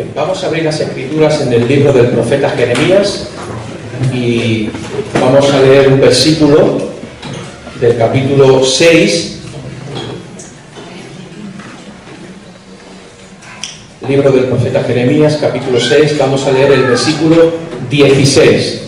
Bien, vamos a abrir las escrituras en el libro del profeta Jeremías y vamos a leer un versículo del capítulo 6, libro del profeta Jeremías, capítulo 6, vamos a leer el versículo 16.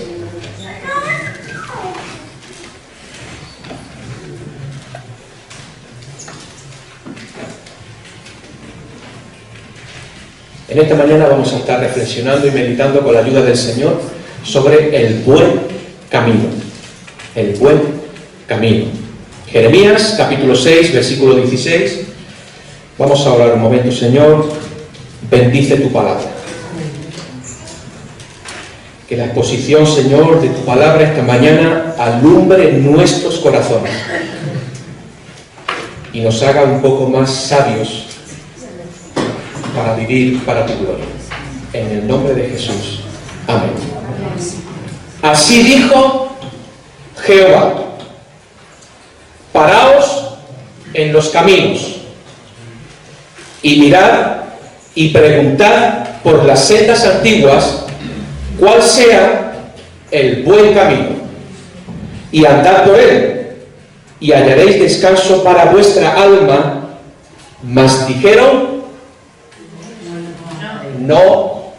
En esta mañana vamos a estar reflexionando y meditando con la ayuda del Señor sobre el buen camino. El buen camino. Jeremías, capítulo 6, versículo 16. Vamos a orar un momento, Señor. Bendice tu palabra. Que la exposición, Señor, de tu palabra esta mañana alumbre nuestros corazones y nos haga un poco más sabios para vivir para tu gloria. En el nombre de Jesús. Amén. Así dijo Jehová: paraos en los caminos y mirad y preguntad por las sendas antiguas cuál sea el buen camino, y andad por él, y hallaréis descanso para vuestra alma. Mas dijeron: no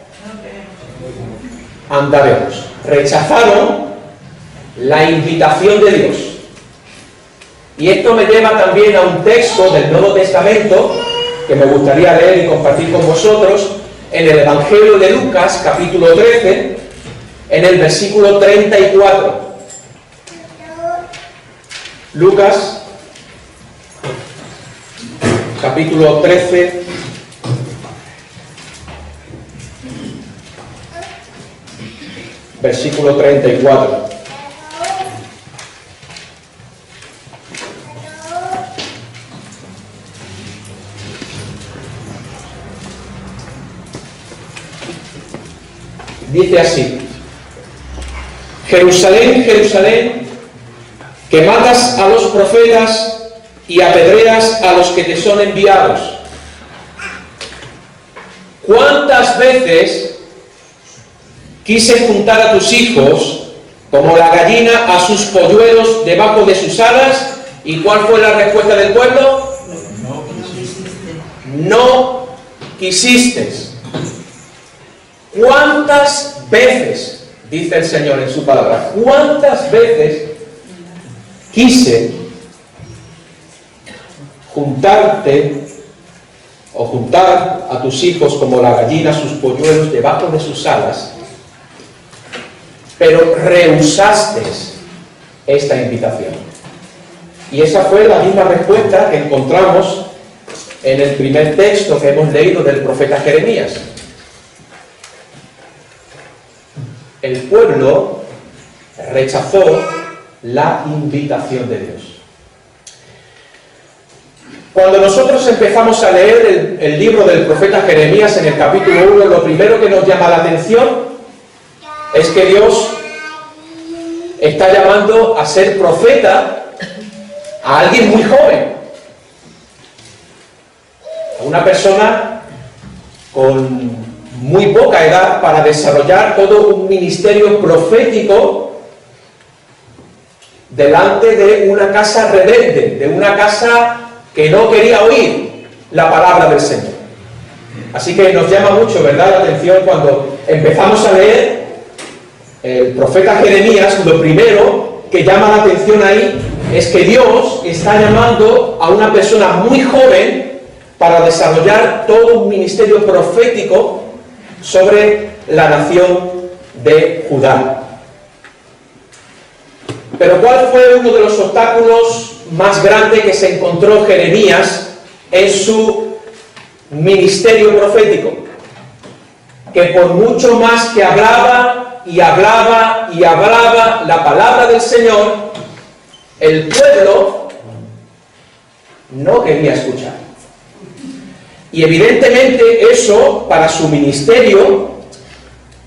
andaremos. Rechazaron la invitación de Dios. Y esto me lleva también a un texto del Nuevo Testamento que me gustaría leer y compartir con vosotros, en el Evangelio de Lucas, capítulo 13, en el versículo 34. Lucas, capítulo 13, versículo 34. Dice así: Jerusalén, Jerusalén, que matas a los profetas y apedreas a los que te son enviados. ¿Cuántas veces quise juntar a tus hijos como la gallina a sus polluelos debajo de sus alas? ¿Y cuál fue la respuesta del pueblo? No quisiste. ¿Cuántas veces, dice el Señor en su palabra, cuántas veces quise juntarte o juntar a tus hijos como la gallina sus polluelos debajo de sus alas, pero rehusaste esta invitación? Y esa fue la misma respuesta que encontramos en el primer texto que hemos leído del profeta Jeremías. El pueblo rechazó la invitación de Dios. Cuando nosotros empezamos a leer el libro del profeta Jeremías en el capítulo 1, lo primero que nos llama la atención es que Dios está llamando a ser profeta a alguien muy joven, a una persona con muy poca edad para desarrollar todo un ministerio profético delante de una casa rebelde, de una casa que no quería oír la palabra del Señor. Así que nos llama mucho, ¿verdad?, la atención cuando empezamos a leer el profeta Jeremías. Lo primero que llama la atención ahí es que Dios está llamando a una persona muy joven para desarrollar todo un ministerio profético sobre la nación de Judá. Pero ¿cuál fue uno de los obstáculos más grandes que se encontró Jeremías en su ministerio profético? Que por mucho más que hablaba y hablaba y hablaba la palabra del Señor, el pueblo no quería escuchar. Y evidentemente eso, para su ministerio,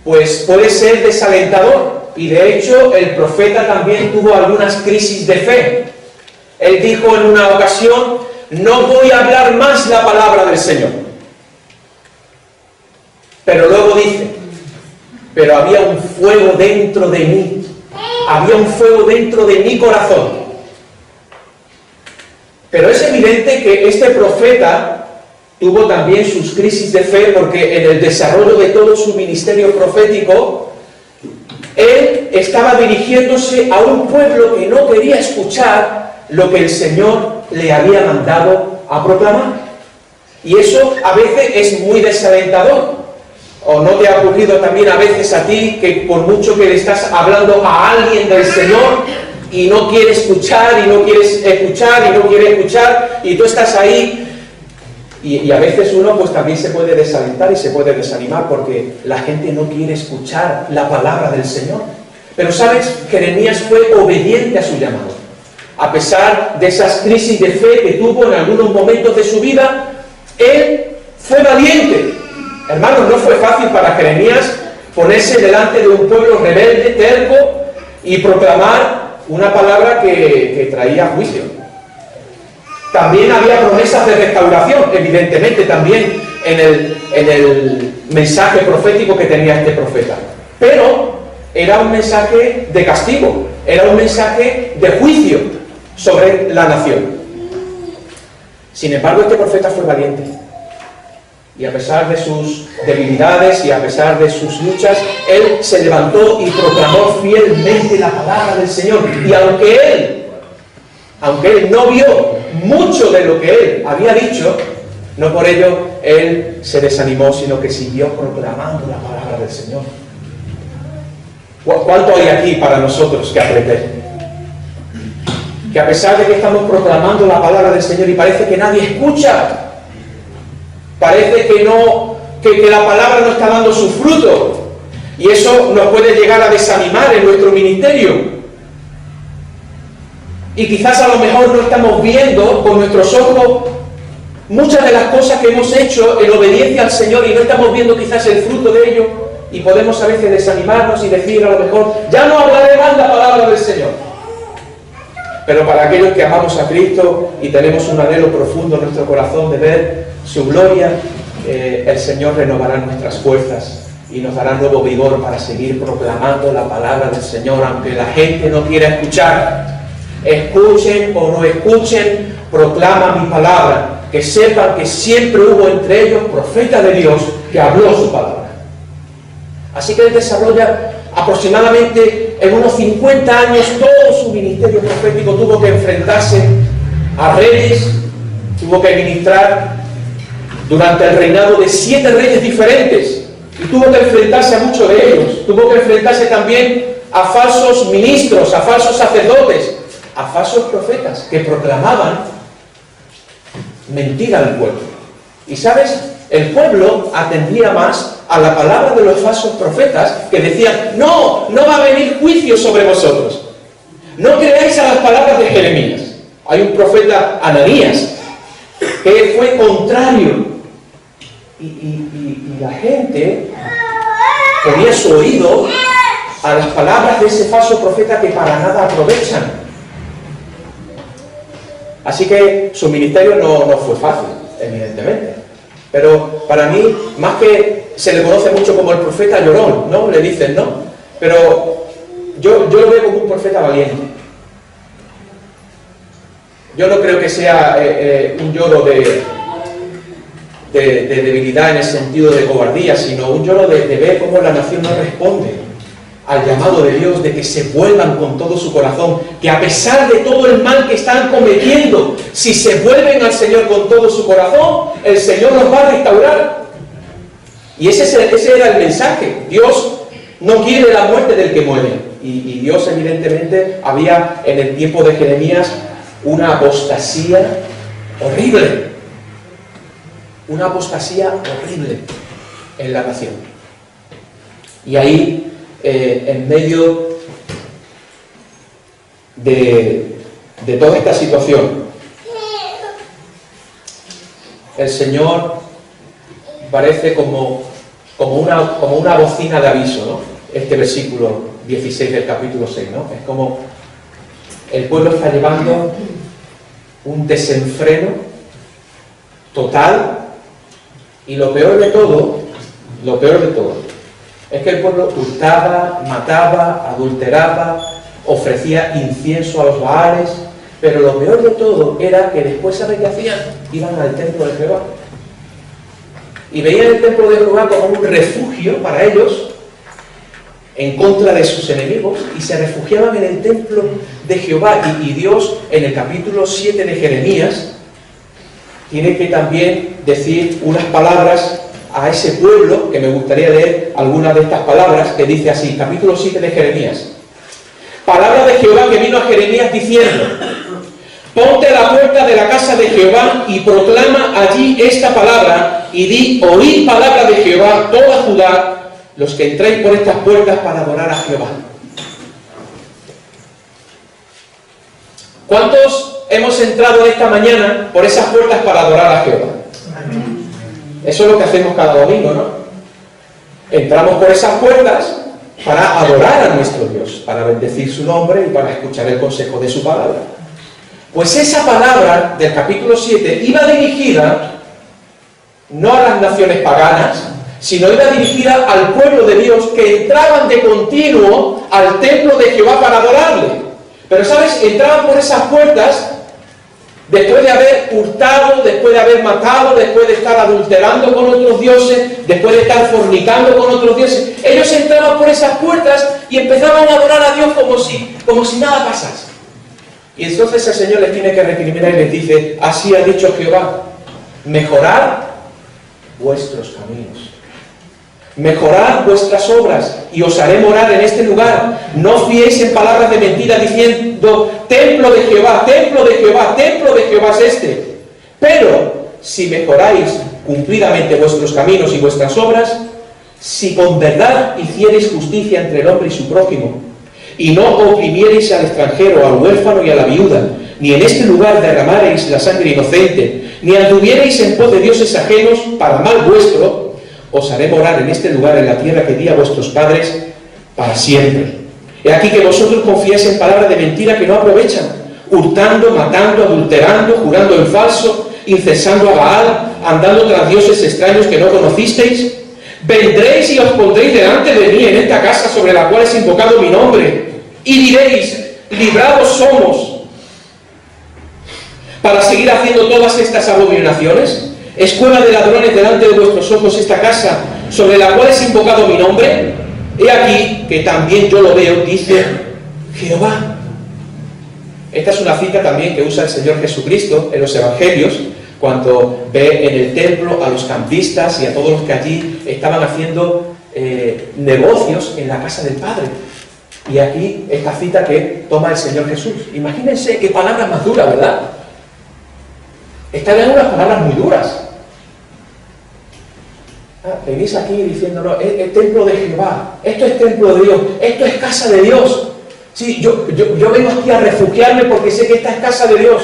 pues puede ser desalentador. Y de hecho, el profeta también tuvo algunas crisis de fe. Él dijo en una ocasión: no voy a hablar más la palabra del Señor. Pero luego dice, pero había un fuego dentro de mí, había un fuego dentro de mi corazón. Pero es evidente que este profeta tuvo también sus crisis de fe, porque en el desarrollo de todo su ministerio profético, él estaba dirigiéndose a un pueblo que no quería escuchar lo que el Señor le había mandado a proclamar. Y eso a veces es muy desalentador. ¿O no te ha ocurrido también a veces a ti que por mucho que le estás hablando a alguien del Señor y no quiere escuchar, y no quieres escuchar, y no quiere escuchar, y tú estás ahí, y a veces uno pues también se puede desalentar y se puede desanimar porque la gente no quiere escuchar la palabra del Señor? Pero ¿sabes? Jeremías fue obediente a su llamado. A pesar de esas crisis de fe que tuvo en algunos momentos de su vida, él fue valiente. Hermanos, no fue fácil para Jeremías ponerse delante de un pueblo rebelde, terco, y proclamar una palabra que traía juicio. También había promesas de restauración, evidentemente, también en el mensaje profético que tenía este profeta. Pero era un mensaje de castigo, era un mensaje de juicio sobre la nación. Sin embargo, este profeta fue valiente. Y a pesar de sus debilidades y a pesar de sus luchas, él se levantó y proclamó fielmente la palabra del Señor. Y aunque él no vio mucho de lo que él había dicho, no por ello él se desanimó, sino que siguió proclamando la palabra del Señor. ¿Cuánto hay aquí para nosotros que aprender? Que a pesar de que estamos proclamando la palabra del Señor y parece que nadie escucha, parece que la palabra no está dando su fruto, y eso nos puede llegar a desanimar en nuestro ministerio. Y quizás a lo mejor no estamos viendo con nuestros ojos muchas de las cosas que hemos hecho en obediencia al Señor, y no estamos viendo quizás el fruto de ello, y podemos a veces desanimarnos y decir a lo mejor, ya no hablaré más la palabra del Señor. Pero para aquellos que amamos a Cristo y tenemos un anhelo profundo en nuestro corazón de ver su gloria, el Señor renovará nuestras fuerzas y nos dará nuevo vigor para seguir proclamando la palabra del Señor, aunque la gente no quiera escuchar. Escuchen o no escuchen, proclama mi palabra, que sepan que siempre hubo entre ellos profeta de Dios que habló su palabra. Así que él desarrolla aproximadamente en unos 50 años todo su ministerio profético. Tuvo que enfrentarse a reyes, tuvo que ministrar durante el reinado de 7 reyes diferentes, y tuvo que enfrentarse a muchos de ellos. Tuvo que enfrentarse también a falsos ministros, a falsos sacerdotes, a falsos profetas que proclamaban mentira al pueblo. Y ¿sabes? El pueblo atendía más a la palabra de los falsos profetas, que decían, no va a venir juicio sobre vosotros. No creáis a las palabras de Jeremías. Hay un profeta, Ananías, que fue contrario. Y la gente ponía su oído a las palabras de ese falso profeta que para nada aprovechan. Así que su ministerio no fue fácil, evidentemente. Pero para mí, más que se le conoce mucho como el profeta llorón, ¿no? Le dicen, ¿no? Pero yo lo veo como un profeta valiente. Yo no creo que sea un lloro de debilidad en el sentido de cobardía, sino un lloro de ver cómo la nación no responde al llamado de Dios, de que se vuelvan con todo su corazón, que a pesar de todo el mal que están cometiendo, si se vuelven al Señor con todo su corazón, el Señor los va a restaurar. Y ese era el mensaje. Dios no quiere la muerte del que muere. Y Dios, evidentemente, había en el tiempo de Jeremías una apostasía horrible. Una apostasía horrible en la nación. Y ahí, en medio de toda esta situación, el Señor parece como una bocina de aviso, ¿no? Este versículo 16 del capítulo 6, ¿no? Es como el pueblo está llevando un desenfreno total, y lo peor de todo lo peor de todo, es que el pueblo hurtaba, mataba, adulteraba, ofrecía incienso a los Baales, pero lo peor de todo era que después, ¿saben qué hacían? Iban al templo de Jehová. Y veían el templo de Jehová como un refugio para ellos, en contra de sus enemigos, y se refugiaban en el templo de Jehová. Y Dios, en el capítulo 7 de Jeremías, tiene que también decir unas palabras a ese pueblo, que me gustaría leer algunas de estas palabras, que dice así, capítulo 7 de Jeremías. Palabra de Jehová que vino a Jeremías diciendo: ponte a la puerta de la casa de Jehová y proclama allí esta palabra, y di: oíd palabra de Jehová, toda Judá, los que entráis por estas puertas para adorar a Jehová. ¿Cuántos hemos entrado esta mañana por esas puertas para adorar a Jehová? Eso es lo que hacemos cada domingo, ¿no? Entramos por esas puertas para adorar a nuestro Dios, para bendecir su nombre y para escuchar el consejo de su palabra. Pues esa palabra del capítulo 7 iba dirigida no a las naciones paganas, sino iba dirigida al pueblo de Dios que entraban de continuo al templo de Jehová para adorarle. Pero, ¿sabes? Entraban por esas puertas después de haber hurtado, después de haber matado, después de estar adulterando con otros dioses, después de estar fornicando con otros dioses. Ellos entraban por esas puertas y empezaban a adorar a Dios como si nada pasase. Y entonces el Señor les tiene que recriminar y les dice: así ha dicho Jehová, mejorad vuestros caminos, mejorad vuestras obras, y os haré morar en este lugar. No fiéis en palabras de mentira diciendo: templo de Jehová, templo de Jehová, templo de Jehová es este. Pero si mejoráis cumplidamente vuestros caminos y vuestras obras, si con verdad hiciereis justicia entre el hombre y su prójimo, y no oprimiereis al extranjero, al huérfano y a la viuda, ni en este lugar derramareis la sangre inocente, ni anduviereis en pos de dioses ajenos para mal vuestro, os haré morar en este lugar, en la tierra que di a vuestros padres para siempre. He aquí que vosotros confiáis en palabras de mentira que no aprovechan, hurtando, matando, adulterando, jurando en falso, incensando a Baal, andando tras dioses extraños que no conocisteis. Vendréis y os pondréis delante de mí en esta casa sobre la cual es invocado mi nombre, y diréis: librados somos, para seguir haciendo todas estas abominaciones. Escuela de ladrones delante de vuestros ojos esta casa sobre la cual es invocado mi nombre. He aquí que también yo lo veo, dice Jehová. Esta es una cita también que usa el Señor Jesucristo en los Evangelios, cuando ve en el templo a los campistas y a todos los que allí estaban haciendo negocios en la casa del Padre. Y aquí esta cita que toma el Señor Jesús. Imagínense qué palabras más duras, ¿verdad? Están en unas palabras muy duras. Venís aquí diciendo: no, es templo de Jehová, esto es templo de Dios, esto es casa de Dios. Sí, yo vengo aquí a refugiarme porque sé que esta es casa de Dios.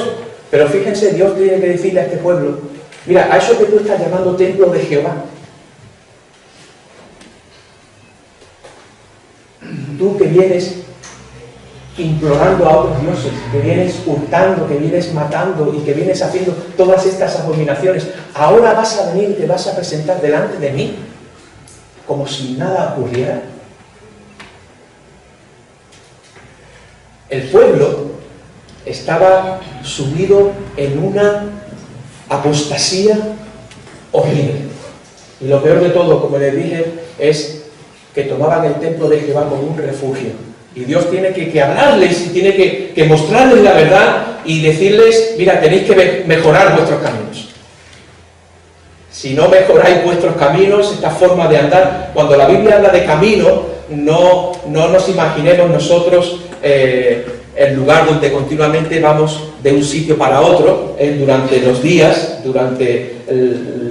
Pero fíjense, Dios tiene que decirle a este pueblo: mira, a eso que tú estás llamando templo de Jehová, tú que vienes implorando a otros dioses, que vienes hurtando, que vienes matando y que vienes haciendo todas estas abominaciones, ahora vas a venir y te vas a presentar delante de mí como si nada ocurriera. El pueblo estaba sumido en una apostasía horrible. Y lo peor de todo, como les dije, es que tomaban el templo de Jehová como un refugio. Y Dios tiene que hablarles y tiene que mostrarles la verdad y decirles: mira, tenéis que mejorar vuestros caminos. Si no mejoráis vuestros caminos, esta forma de andar, cuando la Biblia habla de camino, no nos imaginemos nosotros el lugar donde continuamente vamos de un sitio para otro, durante los días, durante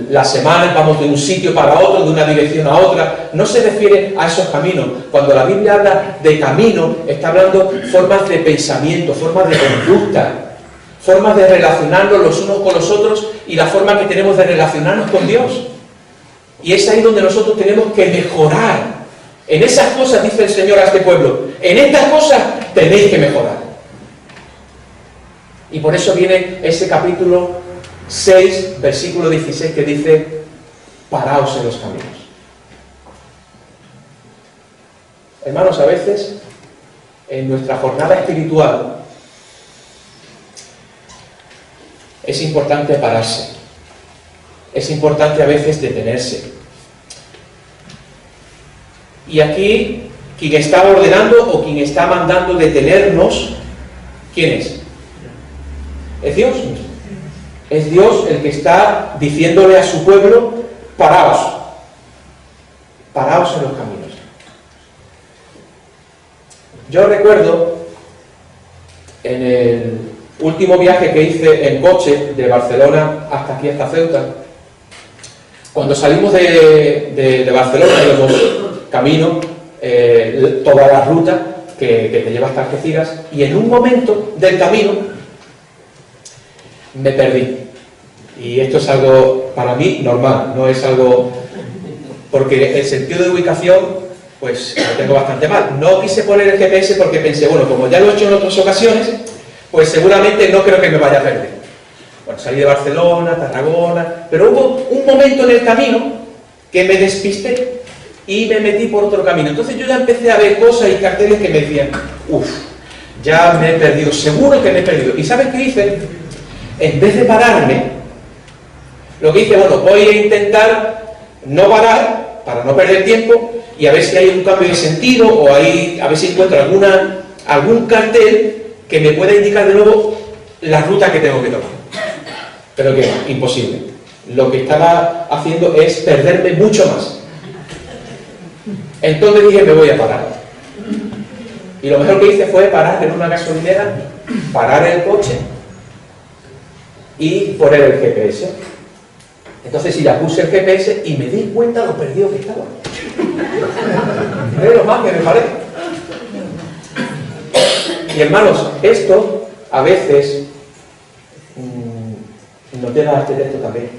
las semanas vamos de un sitio para otro, de una dirección a otra. No se refiere a esos caminos. Cuando la Biblia habla de camino, está hablando formas de pensamiento, formas de conducta, formas de relacionarnos los unos con los otros y la forma que tenemos de relacionarnos con Dios. Y es ahí donde nosotros tenemos que mejorar. En esas cosas, dice el Señor a este pueblo, en estas cosas tenéis que mejorar. Y por eso viene ese capítulo 6, versículo 16, que dice: paraos en los caminos. Hermanos, a veces en nuestra jornada espiritual es importante pararse, es importante a veces detenerse. Y aquí, quien está ordenando o quien está mandando detenernos, ¿quién es? Es Dios mismo. Es Dios el que está diciéndole a su pueblo, paraos, paraos en los caminos. Yo recuerdo en el último viaje que hice en coche de Barcelona hasta aquí, hasta Ceuta, cuando salimos de Barcelona íbamos camino, toda la ruta que te lleva hasta Algeciras, y en un momento del camino me perdí. Y esto es algo para mí normal, no es algo... porque el sentido de ubicación pues lo tengo bastante mal. No quise poner el GPS porque pensé, bueno, como ya lo he hecho en otras ocasiones, pues seguramente no creo que me vaya a perder. Bueno, salí de Barcelona, Tarragona, pero hubo un momento en el camino que me despisté y me metí por otro camino. Entonces yo ya empecé a ver cosas y carteles que me decían, uff, ya me he perdido, seguro que me he perdido. ¿Y sabes qué hice? En vez de pararme, lo que hice, bueno, voy a intentar no parar para no perder tiempo y a ver si hay un cambio de sentido o a ver si encuentro algún cartel que me pueda indicar de nuevo la ruta que tengo que tomar. Pero que imposible. Lo que estaba haciendo es perderme mucho más. Entonces dije, me voy a parar. Y lo mejor que hice fue parar en una gasolinera, parar el coche y poner el GPS. Entonces sí, ya puse el GPS y me di cuenta lo perdido que estaba. Lo más que me parece. Y hermanos, esto a veces nos lleva a este texto también.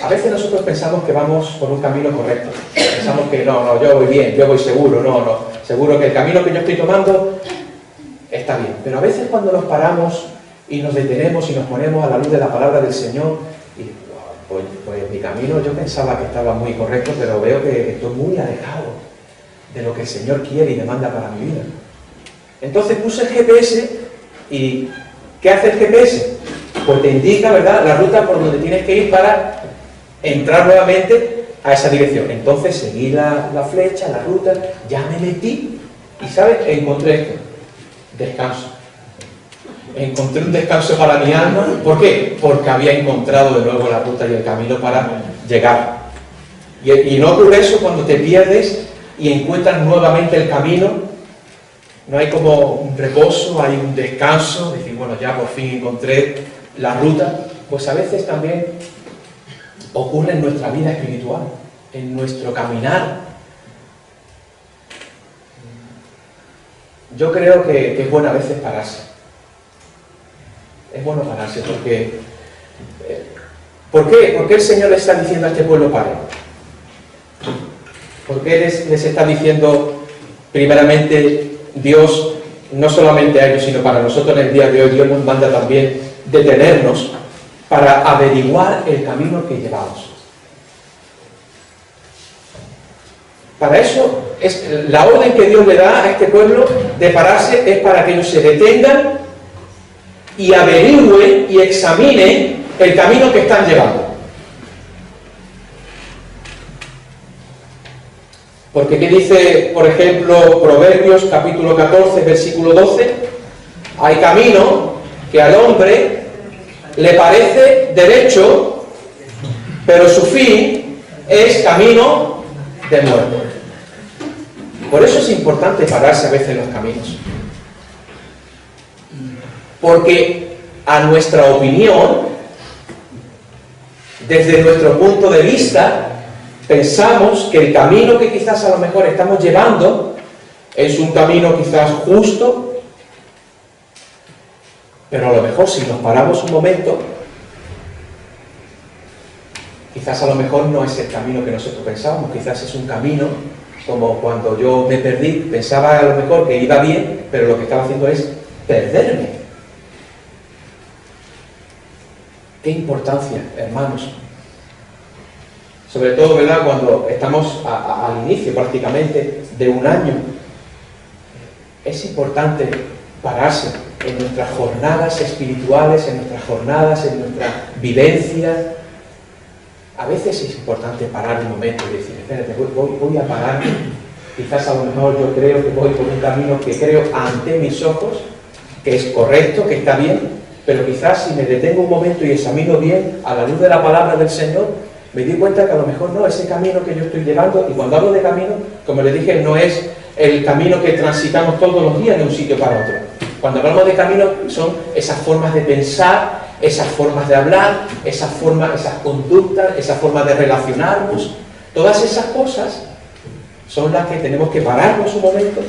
A veces nosotros pensamos que vamos por un camino correcto. Pensamos que no, yo voy bien, yo voy seguro, no, seguro que el camino que yo estoy tomando está bien. Pero a veces cuando nos paramos y nos detenemos y nos ponemos a la luz de la palabra del Señor, y pues mi camino yo pensaba que estaba muy correcto, pero veo que estoy muy alejado de lo que el Señor quiere y demanda para mi vida. Entonces puse el GPS y ¿qué hace el GPS? Pues te indica, ¿verdad?, la ruta por donde tienes que ir para entrar nuevamente a esa dirección. Entonces seguí la flecha, la ruta, ya me metí y, ¿sabes?, encontré esto, descanso. Encontré un descanso para mi alma. ¿Por qué? Porque había encontrado de nuevo la ruta y el camino para llegar. Y no ocurre eso cuando te pierdes y encuentras nuevamente el camino. No hay como un reposo, hay un descanso, decir, bueno, ya por fin encontré la ruta. Pues a veces también ocurre en nuestra vida espiritual, en nuestro caminar. Yo creo que es bueno a veces pararse. Es bueno pararse porque... ¿Por qué? ¿Por qué el Señor le está diciendo a este pueblo pare? ¿Por qué les está diciendo primeramente Dios, no solamente a ellos, sino para nosotros en el día de hoy? Dios nos manda también detenernos para averiguar el camino que llevamos. Para eso, la orden que Dios le da a este pueblo de pararse es para que ellos se detengan y averigüen y examinen el camino que están llevando. Porque ¿qué dice, por ejemplo, Proverbios capítulo 14, versículo 12? Hay camino que al hombre le parece derecho, pero su fin es camino de muerte. Por eso es importante pararse a veces en los caminos. Porque a nuestra opinión, desde nuestro punto de vista, pensamos que el camino que quizás a lo mejor estamos llevando es un camino quizás justo, pero a lo mejor si nos paramos un momento, quizás a lo mejor no es el camino que nosotros pensábamos, quizás es un camino como cuando yo me perdí, pensaba a lo mejor que iba bien, pero lo que estaba haciendo es perderme. ¿Qué importancia, hermanos? sobre todo, ¿verdad?, cuando estamos al inicio prácticamente de un año. Es importante pararse en nuestras jornadas espirituales, en nuestras jornadas, en nuestra vivencia. A veces es importante parar un momento y decir, espérate, voy a parar. Quizás a lo mejor yo creo que voy por un camino que creo ante mis ojos, que es correcto, que está bien, pero quizás si me detengo un momento y examino bien a la luz de la palabra del Señor, me di cuenta que a lo mejor no, ese camino que yo estoy llevando, y cuando hablo de camino, como les dije, no es el camino que transitamos todos los días de un sitio para otro. Cuando hablamos de camino son esas formas de pensar, esas formas de hablar, esas conductas, esas formas de relacionarnos, todas esas cosas son las que tenemos que pararnos un momento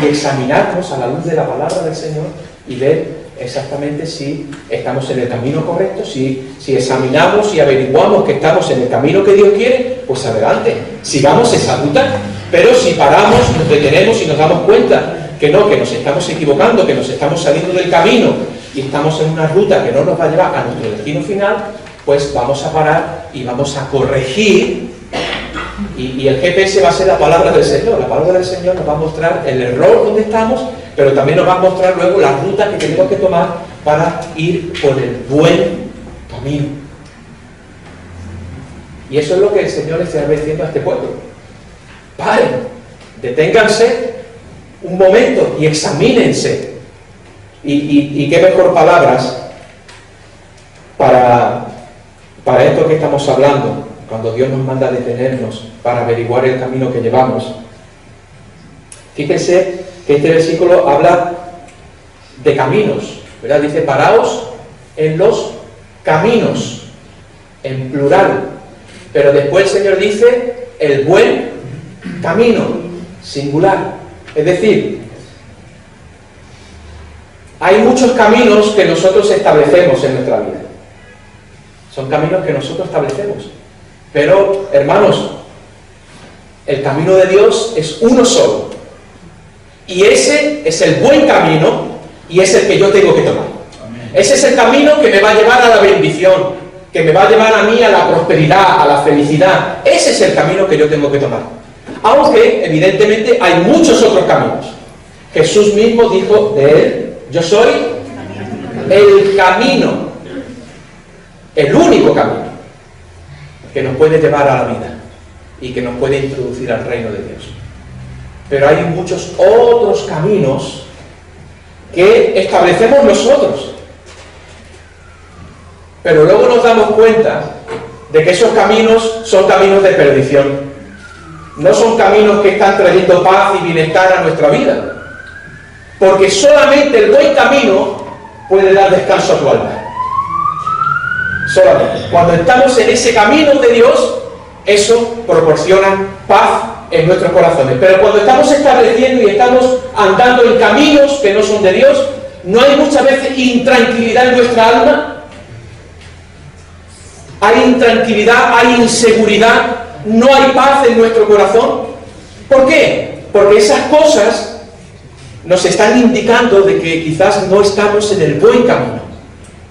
y examinarnos a la luz de la palabra del Señor y ver exactamente si estamos en el camino correcto, si examinamos y averiguamos que estamos en el camino que Dios quiere, pues adelante, sigamos esa ruta. Pero si paramos, nos detenemos y nos damos cuenta que no, que nos estamos equivocando, que nos estamos saliendo del camino y estamos en una ruta que no nos va a llevar a nuestro destino final, pues vamos a parar y vamos a corregir. Y el GPS va a ser la palabra del Señor. La palabra del Señor nos va a mostrar el error donde estamos, pero también nos va a mostrar luego la ruta que tenemos que tomar para ir por el buen camino. Y eso es lo que el Señor le está diciendo a este pueblo. Paren, deténganse un momento y examínense. Y qué mejor palabras para esto que estamos hablando, cuando Dios nos manda a detenernos para averiguar el camino que llevamos. Fíjense que este versículo habla de caminos, ¿verdad? Dice, paraos en los caminos, en plural. Pero después el Señor dice, el buen camino, singular. Es decir, hay muchos caminos que nosotros establecemos en nuestra vida. Son caminos que nosotros establecemos. Pero, hermanos, el camino de Dios es uno solo. Y ese es el buen camino y es el que yo tengo que tomar. Amén. Ese es el camino que me va a llevar a la bendición, que me va a llevar a mí a la prosperidad, a la felicidad. Ese es el camino que yo tengo que tomar. Aunque, evidentemente, hay muchos otros caminos. Jesús mismo dijo de él, yo soy el camino, el único camino que nos puede llevar a la vida y que nos puede introducir al reino de Dios. Pero hay muchos otros caminos que establecemos nosotros. Pero luego nos damos cuenta de que esos caminos son caminos de perdición. No son caminos que están trayendo paz y bienestar a nuestra vida. Porque solamente el buen camino puede dar descanso a tu alma. Solamente. Cuando estamos en ese camino de Dios, eso proporciona paz en nuestros corazones. Pero cuando estamos estableciendo y estamos andando en caminos que no son de Dios, no hay muchas veces intranquilidad en nuestra alma. Hay intranquilidad, hay inseguridad, no hay paz en nuestro corazón. ¿Por qué? Porque esas cosas nos están indicando de que quizás no estamos en el buen camino.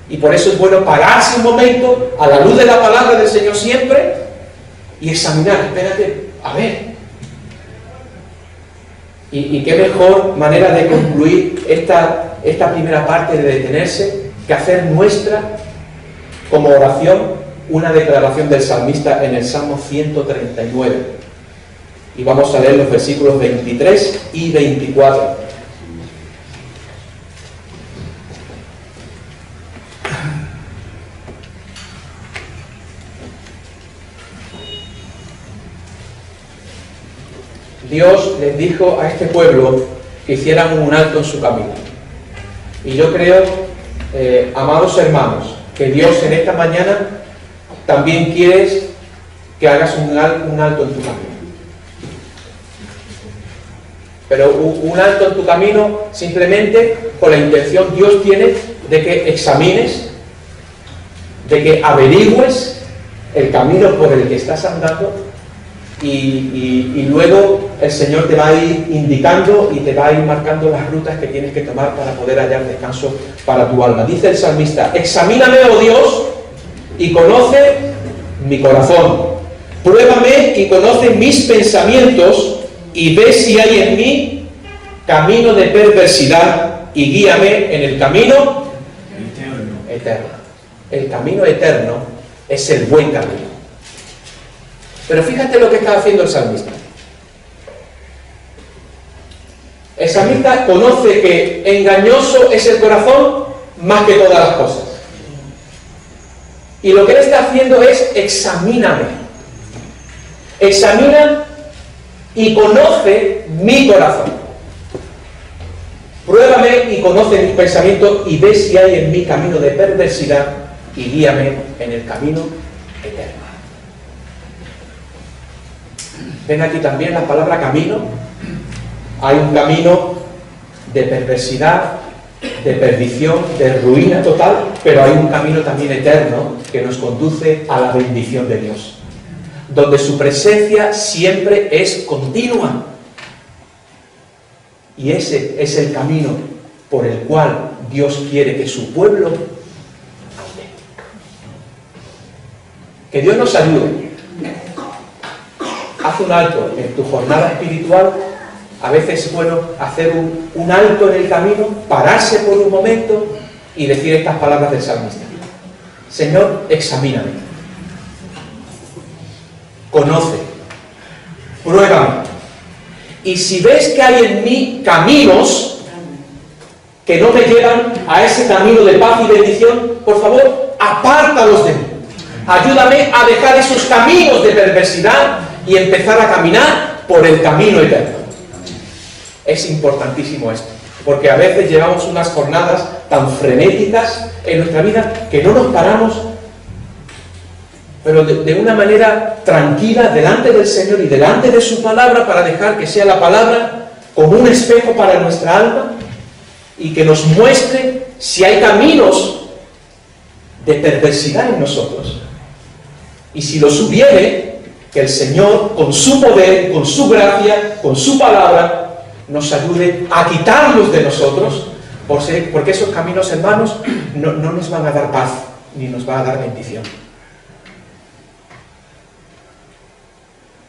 Y por eso es bueno pararse un momento a la luz de la palabra del Señor siempre y examinar, espérate, a ver. Y qué mejor manera de concluir esta primera parte de detenerse que hacer nuestra como oración una declaración del salmista en el Salmo 139. Y vamos a leer los versículos 23 y 24. Dios les dijo a este pueblo que hicieran un alto en su camino. Y yo creo, amados hermanos, que Dios en esta mañana también quiere que hagas un alto en tu camino. Pero un alto en tu camino simplemente con la intención Dios tiene de que examines, de que averigües el camino por el que estás andando. Y luego el Señor te va a ir indicando y te va a ir marcando las rutas que tienes que tomar para poder hallar descanso para tu alma. Dice el salmista, examíname, oh Dios, y conoce mi corazón. Pruébame y conoce mis pensamientos y ve si hay en mí camino de perversidad y guíame en el camino eterno. El camino eterno es el buen camino. Pero fíjate lo que está haciendo el salmista. El salmista conoce que engañoso es el corazón más que todas las cosas. Y lo que él está haciendo es examíname. Examina y conoce mi corazón. Pruébame y conoce mis pensamientos y ve si hay en mí camino de perversidad y guíame en el camino eterno. Ven aquí también la palabra camino. Hay un camino de perversidad, de perdición, de ruina total, pero hay un camino también eterno que nos conduce a la bendición de Dios, donde su presencia siempre es continua. Y ese es el camino por el cual Dios quiere que su pueblo ande. Que Dios nos ayude. Haz un alto en tu jornada espiritual. A veces es bueno hacer un alto en el camino, pararse por un momento y decir estas palabras del salmista. Señor, examíname. Conoce. Pruébame. Y si ves que hay en mí caminos que no me llevan a ese camino de paz y bendición, por favor, apártalos de mí. Ayúdame a dejar esos caminos de perversidad y empezar a caminar por el camino eterno. Es importantísimo esto, porque a veces llevamos unas jornadas tan frenéticas en nuestra vida que no nos paramos, pero de una manera tranquila delante del Señor y delante de su palabra, para dejar que sea la palabra como un espejo para nuestra alma y que nos muestre si hay caminos de perversidad en nosotros. Y si los hubiere, que el Señor, con su poder, con su gracia, con su palabra, nos ayude a quitarlos de nosotros, porque esos caminos, hermanos, no nos van a dar paz, ni nos va a dar bendición.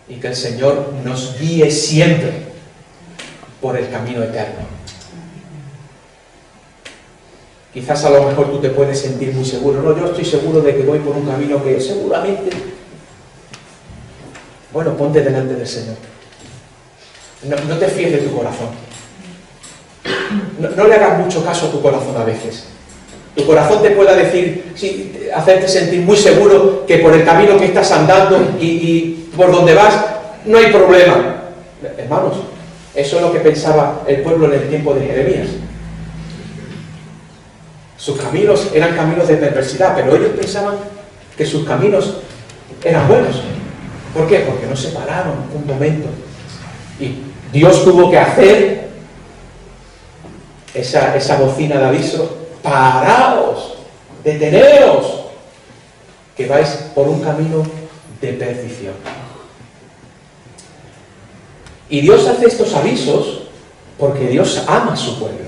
Y que el Señor nos guíe siempre por el camino eterno. Quizás a lo mejor tú te puedes sentir muy seguro. No, yo estoy seguro de que voy por un camino que seguramente... Bueno, ponte delante del Señor. No te fíes de tu corazón. No le hagas mucho caso a tu corazón a veces. Tu corazón te pueda decir, sí, hacerte sentir muy seguro que por el camino que estás andando y por donde vas, no hay problema. Hermanos, eso es lo que pensaba el pueblo en el tiempo de Jeremías. Sus caminos eran caminos de perversidad, pero ellos pensaban que sus caminos eran buenos. ¿Por qué? Porque no se pararon un momento. Y Dios tuvo que hacer esa bocina de aviso: paraos, deteneos, que vais por un camino de perdición. Y Dios hace estos avisos porque Dios ama a su pueblo.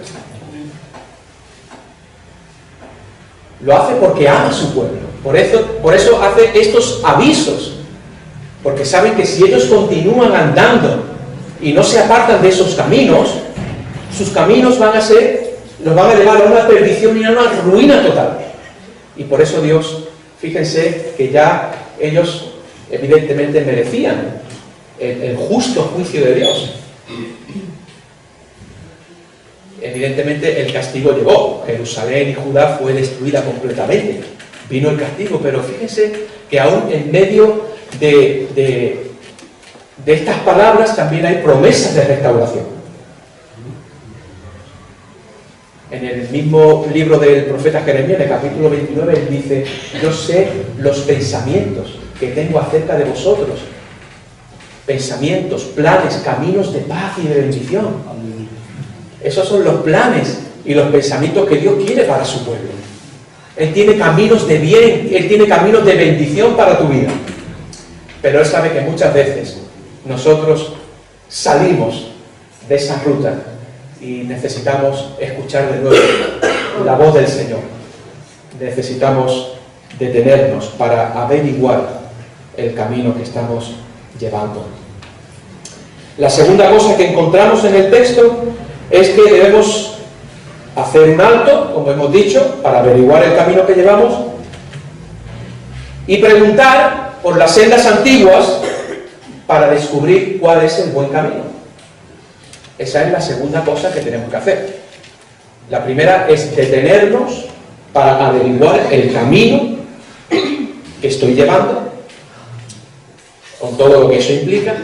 Lo hace porque ama a su pueblo. Por eso hace estos avisos, porque saben que si ellos continúan andando y no se apartan de esos caminos, sus caminos los van a llevar a una perdición y a una ruina total. Y por eso Dios, fíjense que ya ellos evidentemente merecían el justo juicio de Dios. Evidentemente el castigo llegó. Jerusalén y Judá fue destruida completamente. Vino el castigo, pero fíjense que aún en medio de estas palabras también hay promesas de restauración. En el mismo libro del profeta Jeremías, en el capítulo 29, él dice: yo sé los pensamientos que tengo acerca de vosotros. Pensamientos, planes, caminos de paz y de bendición. Esos son los planes y los pensamientos que Dios quiere para su pueblo. Él tiene caminos de bien, Él tiene caminos de bendición para tu vida. Pero Él sabe que muchas veces nosotros salimos de esa ruta y necesitamos escuchar de nuevo la voz del Señor. Necesitamos detenernos para averiguar el camino que estamos llevando. La segunda cosa que encontramos en el texto es que debemos hacer un alto, como hemos dicho, para averiguar el camino que llevamos y preguntar por las sendas antiguas para descubrir cuál es el buen camino. Esa es la segunda cosa que tenemos que hacer. La primera es detenernos para averiguar el camino que estoy llevando, con todo lo que eso implica.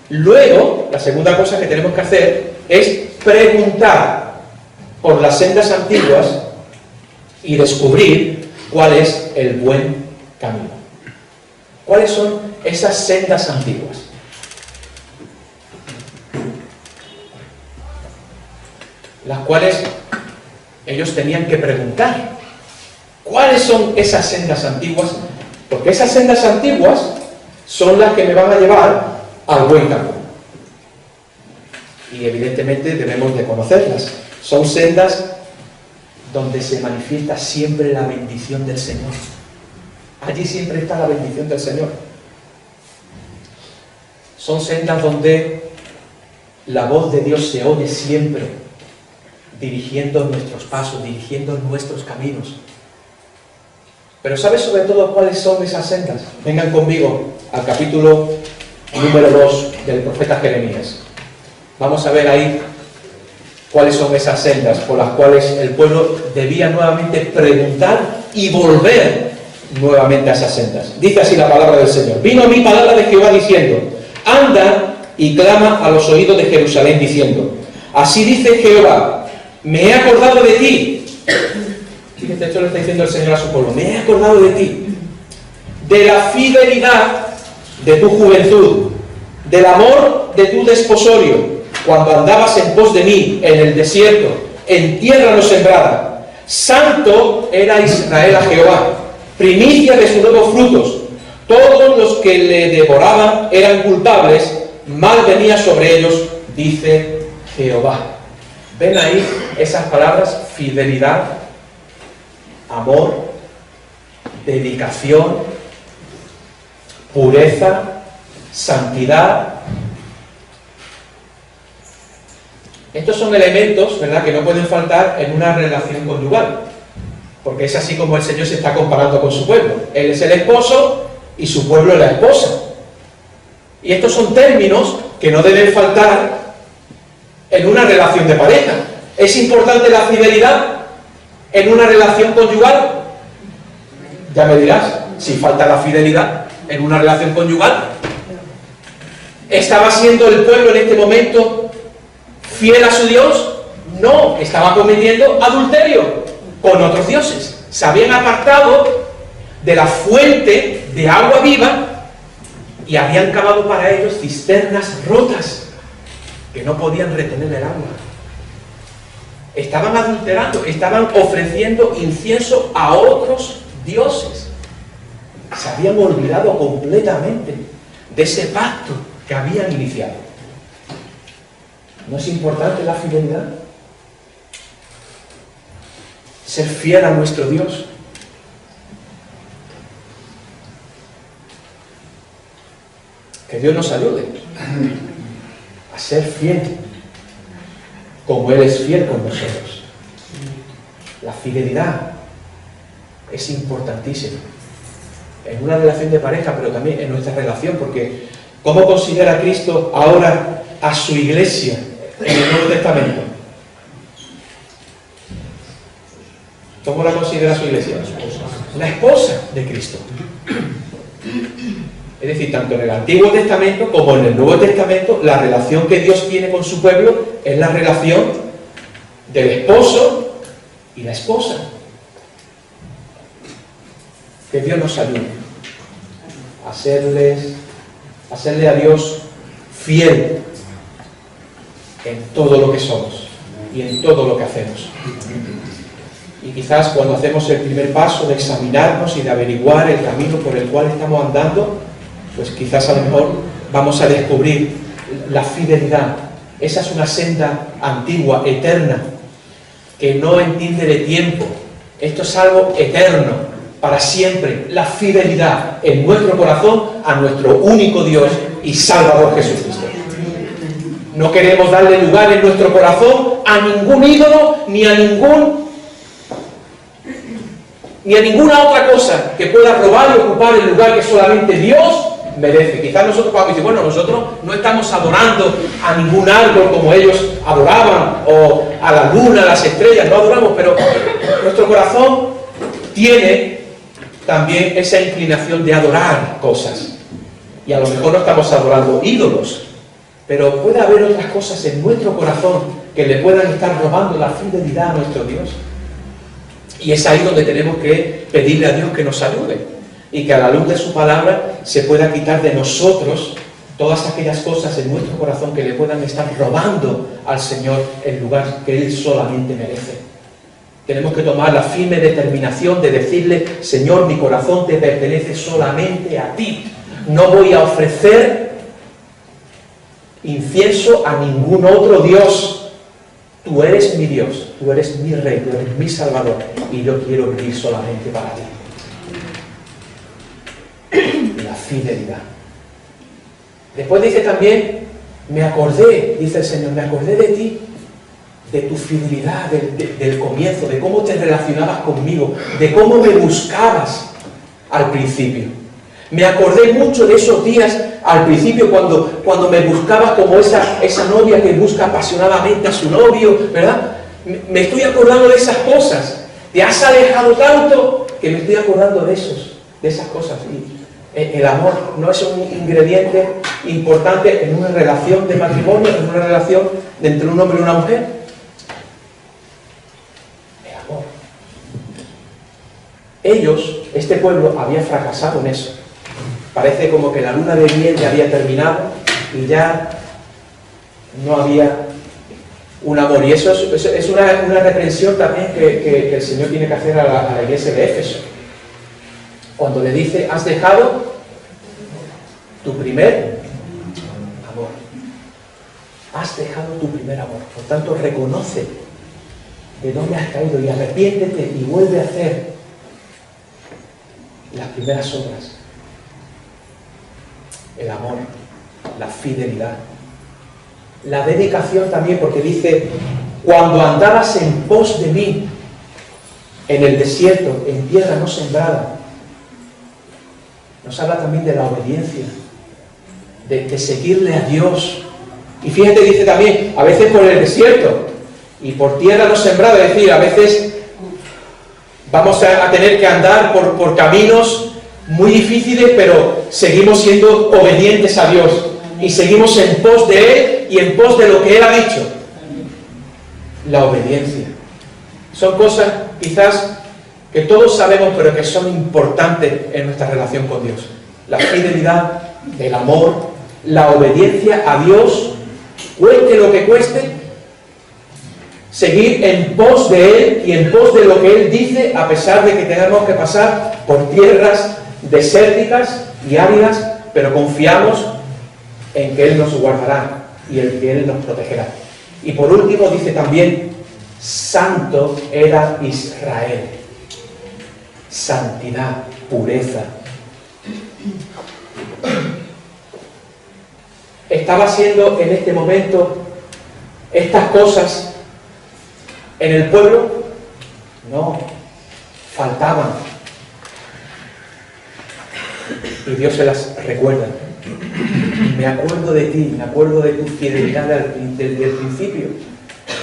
Luego, la segunda cosa que tenemos que hacer es preguntar por las sendas antiguas y descubrir cuál es el buen camino. ¿Cuáles son esas sendas antiguas? Las cuales ellos tenían que preguntar. ¿Cuáles son esas sendas antiguas? Porque esas sendas antiguas son las que me van a llevar al buen camino. Y evidentemente debemos de conocerlas. Son sendas donde se manifiesta siempre la bendición del Señor. Allí siempre está la bendición del Señor. Son sendas donde la voz de Dios se oye siempre, dirigiendo nuestros pasos, dirigiendo nuestros caminos. Pero ¿sabes sobre todo cuáles son esas sendas? Vengan conmigo al capítulo número 2 del profeta Jeremías. Vamos a ver ahí cuáles son esas sendas por las cuales el pueblo debía nuevamente preguntar y volver nuevamente a esas sendas. Dice así la palabra del Señor: vino a mí palabra de Jehová diciendo, anda y clama a los oídos de Jerusalén diciendo, así dice Jehová, me he acordado de ti. Fíjate, esto lo está diciendo el Señor a su pueblo, me he acordado de ti, de la fidelidad de tu juventud, del amor de tu desposorio, cuando andabas en pos de mí en el desierto, en tierra no sembrada. Santo era Israel a Jehová, primicia de sus nuevos frutos. Todos los que le devoraban eran culpables, mal venía sobre ellos, dice Jehová. ¿Ven ahí esas palabras? Fidelidad, amor, dedicación, pureza, santidad. Estos son elementos, ¿verdad?, que no pueden faltar en una relación conyugal, porque es así como el Señor se está comparando con su pueblo. Él es el esposo y su pueblo es la esposa. Y estos son términos que no deben faltar en una relación de pareja. ¿Es importante la fidelidad en una relación conyugal? Ya me dirás, si falta la fidelidad en una relación conyugal. ¿Estaba siendo el pueblo en este momento fiel a su Dios? No, estaba cometiendo adulterio con otros dioses. Se habían apartado de la fuente de agua viva y habían cavado para ellos cisternas rotas que no podían retener el agua. Estaban adulterando, estaban ofreciendo incienso a otros dioses. Se habían olvidado completamente de ese pacto que habían iniciado. ¿No es importante la fidelidad? Ser fiel a nuestro Dios. Que Dios nos ayude a ser fiel como Él es fiel con nosotros. La fidelidad es importantísima en una relación de pareja, pero también en nuestra relación, porque ¿cómo considera Cristo ahora a su iglesia en el Nuevo Testamento? ¿Cómo la considera su iglesia? La esposa de Cristo. Es decir, tanto en el Antiguo Testamento como en el Nuevo Testamento, la relación que Dios tiene con su pueblo es la relación del esposo y la esposa. Que Dios nos ayude a hacerle a Dios fiel en todo lo que somos y en todo lo que hacemos. Y quizás cuando hacemos el primer paso de examinarnos y de averiguar el camino por el cual estamos andando, pues quizás a lo mejor vamos a descubrir la fidelidad. Esa es una senda antigua, eterna, que no entiende de tiempo. Esto es algo eterno, para siempre la fidelidad en nuestro corazón a nuestro único Dios y Salvador Jesucristo. No queremos darle lugar en nuestro corazón a ningún ídolo ni a ninguna otra cosa que pueda robar y ocupar el lugar que solamente Dios merece. Quizás nosotros podamos decir, bueno, nosotros no estamos adorando a ningún árbol como ellos adoraban, o a la luna, a las estrellas, no adoramos, pero nuestro corazón tiene también esa inclinación de adorar cosas. Y a lo mejor no estamos adorando ídolos, pero puede haber otras cosas en nuestro corazón que le puedan estar robando la fidelidad a nuestro Dios. Y es ahí donde tenemos que pedirle a Dios que nos ayude y que a la luz de su palabra se pueda quitar de nosotros todas aquellas cosas en nuestro corazón que le puedan estar robando al Señor el lugar que Él solamente merece. Tenemos que tomar la firme determinación de decirle, Señor, mi corazón te pertenece solamente a ti. No voy a ofrecer incienso a ningún otro Dios. Tú eres mi Dios, tú eres mi Rey, tú eres mi Salvador, y yo quiero vivir solamente para ti. La fidelidad. Después dice también, me acordé, dice el Señor, me acordé de ti, de tu fidelidad, del comienzo, de cómo te relacionabas conmigo, de cómo me buscabas al principio. Me acordé mucho de esos días al principio cuando me buscabas como esa novia que busca apasionadamente a su novio, ¿verdad? Me estoy acordando de esas cosas. Te has alejado tanto que me estoy acordando de esas cosas. Y el amor no es un ingrediente importante en una relación de matrimonio, en una relación entre un hombre y una mujer. El amor. Ellos, este pueblo, había fracasado en eso. Parece como que la luna de miel ya había terminado y ya no había un amor. Y eso es una reprensión también que el Señor tiene que hacer a la iglesia de Éfeso. Cuando le dice, has dejado tu primer amor. Has dejado tu primer amor. Por tanto, reconoce de dónde has caído y arrepiéntete y vuelve a hacer las primeras obras. El amor, la fidelidad, la dedicación también, porque dice, cuando andabas en pos de mí, en el desierto, en tierra no sembrada, nos habla también de la obediencia, de seguirle a Dios. Y fíjate, dice también, a veces por el desierto y por tierra no sembrada, es decir, a veces vamos a tener que andar por caminos muy difíciles, pero seguimos siendo obedientes a Dios y seguimos en pos de Él y en pos de lo que Él ha dicho. La obediencia. Son cosas quizás que todos sabemos, pero que son importantes en nuestra relación con Dios. La fidelidad, el amor, la obediencia a Dios, cueste lo que cueste, seguir en pos de Él y en pos de lo que Él dice, a pesar de que tengamos que pasar por tierras desérticas y áridas, pero confiamos en que Él nos guardará y en que Él nos protegerá. Y por último dice también, santo era Israel. Santidad, pureza. ¿Estaba haciendo en este momento estas cosas en el pueblo? No, faltaban. Y Dios se las recuerda. Me acuerdo de ti, me acuerdo de tu fidelidad desde el principio,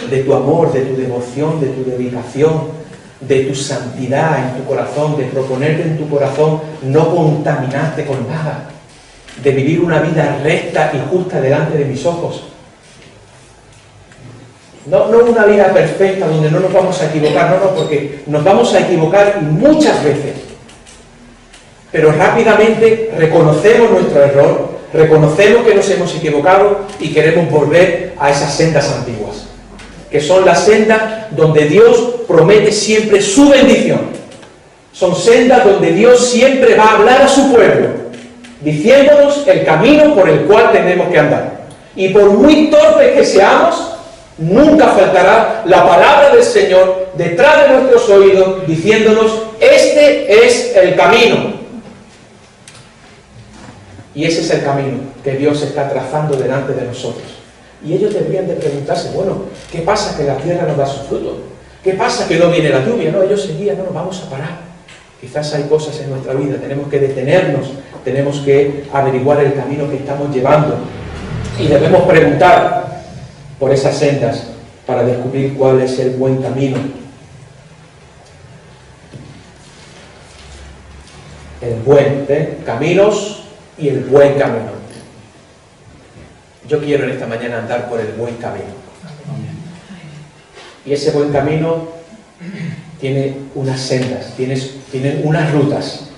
de tu amor, de tu devoción, de tu dedicación, de tu santidad en tu corazón, de proponerte en tu corazón no contaminarte con nada, de vivir una vida recta y justa delante de mis ojos. No una vida perfecta donde no nos vamos a equivocar, no, porque nos vamos a equivocar muchas veces. Pero rápidamente reconocemos nuestro error, reconocemos que nos hemos equivocado y queremos volver a esas sendas antiguas, que son las sendas donde Dios promete siempre su bendición. Son sendas donde Dios siempre va a hablar a su pueblo, diciéndonos el camino por el cual tenemos que andar. Y por muy torpes que seamos, nunca faltará la palabra del Señor detrás de nuestros oídos, diciéndonos: este es el camino. Y ese es el camino que Dios está trazando delante de nosotros. Y ellos deberían de preguntarse: bueno, ¿qué pasa que la tierra no da su fruto? ¿Qué pasa que no viene la lluvia? No, ellos seguían: no, nos vamos a parar. Quizás hay cosas en nuestra vida, tenemos que detenernos, tenemos que averiguar el camino que estamos llevando. Y debemos preguntar por esas sendas para descubrir cuál es el buen camino. El buen, caminos y el buen camino. Yo quiero en esta mañana andar por el buen camino. Y ese buen camino tiene unas sendas, tiene unas rutas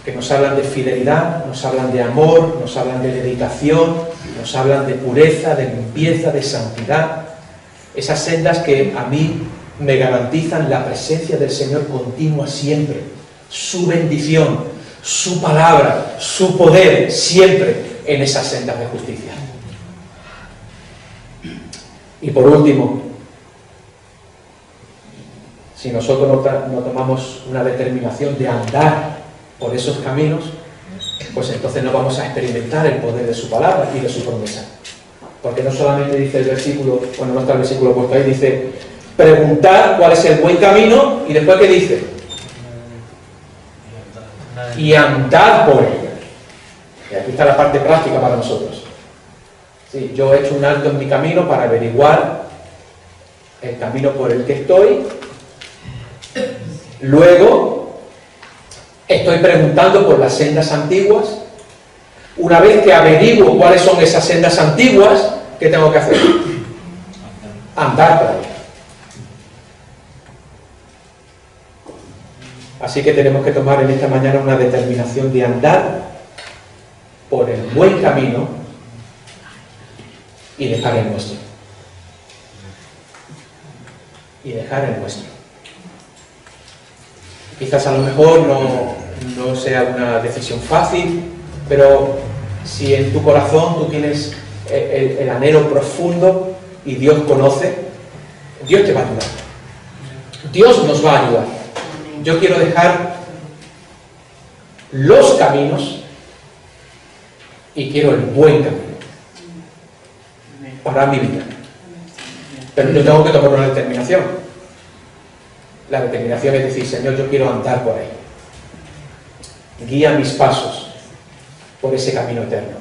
que nos hablan de fidelidad, nos hablan de amor, nos hablan de dedicación, nos hablan de pureza, de limpieza, de santidad. Esas sendas que a mí me garantizan la presencia del Señor continua siempre, su bendición, su palabra, su poder siempre en esas sendas de justicia. Y por último, si nosotros no tomamos una determinación de andar por esos caminos, pues entonces no vamos a experimentar el poder de su palabra y de su promesa. Porque no solamente dice el versículo, bueno, no está el versículo puesto ahí, dice: preguntar cuál es el buen camino, y después ¿qué dice? Y andar por él. Y aquí está la parte práctica para nosotros. Sí, yo he hecho un alto en mi camino para averiguar el camino por el que estoy. Luego estoy preguntando por las sendas antiguas. Una vez que averiguo cuáles son esas sendas antiguas, ¿qué tengo que hacer? Andar por ahí. Así que tenemos que tomar en esta mañana una determinación de andar por el buen camino y dejar el nuestro. Y dejar el nuestro. Quizás a lo mejor no sea una decisión fácil, pero si en tu corazón tú tienes el anhelo profundo y Dios conoce, Dios te va a ayudar. Dios nos va a ayudar. Yo quiero dejar los caminos y quiero el buen camino para mi vida. Pero yo tengo que tomar una determinación. La determinación es decir: Señor, yo quiero andar por ahí. Guía mis pasos por ese camino eterno.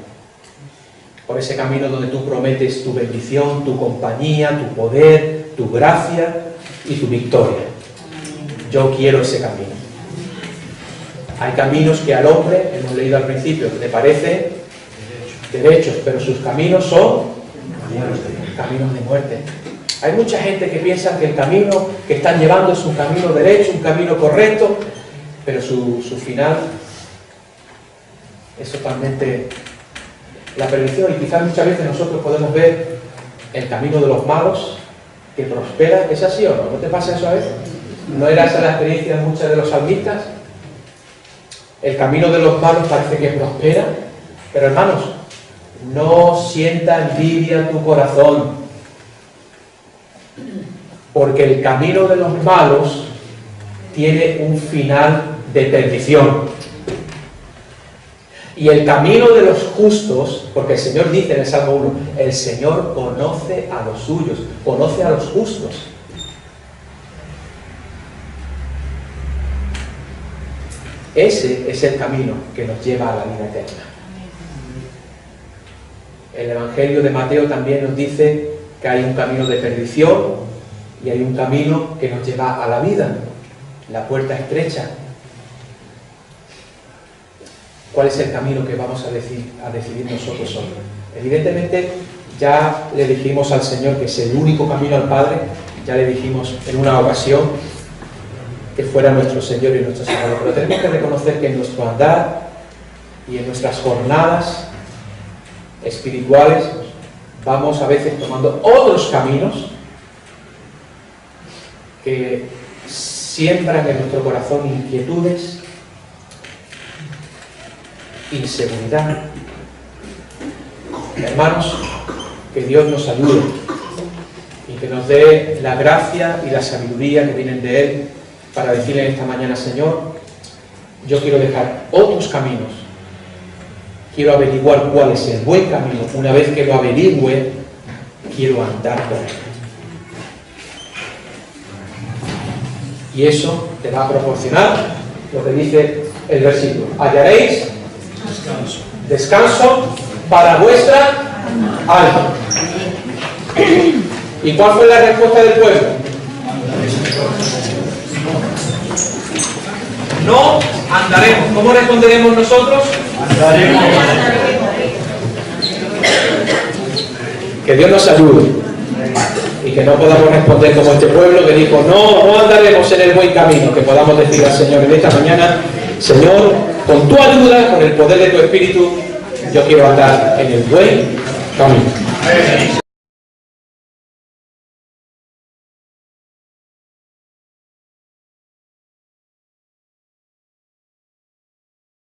Por ese camino donde tú prometes tu bendición, tu compañía, tu poder, tu gracia y tu victoria. Yo quiero ese camino. Hay caminos que al hombre, hemos leído al principio, le parecen derechos, pero sus caminos son caminos de muerte. Hay mucha gente que piensa que el camino que están llevando es un camino derecho, un camino correcto, pero su final es totalmente la perdición. Y quizás muchas veces nosotros podemos ver el camino de los malos que prospera. ¿Es así o no? ¿No te pasa eso a veces? ¿No era esa la experiencia de muchos de los salmistas? El camino de los malos parece que prospera, pero hermanos, no sienta envidia tu corazón, porque el camino de los malos tiene un final de perdición. Y el camino de los justos, porque el Señor dice en el Salmo 1, el Señor conoce a los suyos, conoce a los justos. Ese es el camino que nos lleva a la vida eterna. El Evangelio de Mateo también nos dice que hay un camino de perdición y hay un camino que nos lleva a la vida, la puerta estrecha. ¿Cuál es el camino que vamos a decidir nosotros hoy? Evidentemente, ya le dijimos al Señor que es el único camino al Padre, ya le dijimos en una ocasión que fuera nuestro Señor y nuestro Salvador, pero tenemos que reconocer que en nuestro andar y en nuestras jornadas espirituales vamos a veces tomando otros caminos que siembran en nuestro corazón inquietudes, inseguridad. Hermanos, que Dios nos ayude y que nos dé la gracia y la sabiduría que vienen de Él para decirle esta mañana: Señor, yo quiero dejar otros caminos, quiero averiguar cuál es el buen camino. Una vez que lo averigüe, quiero andar por él. Y eso te va a proporcionar lo que dice el versículo: hallaréis descanso para vuestra alma. ¿Y cuál fue la respuesta del pueblo? No andaremos. ¿Cómo responderemos nosotros? Andaremos. Que Dios nos ayude y que no podamos responder como este pueblo que dijo: no andaremos en el buen camino. Que podamos decir al Señor en esta mañana: Señor, con tu ayuda, con el poder de tu Espíritu, yo quiero andar en el buen camino.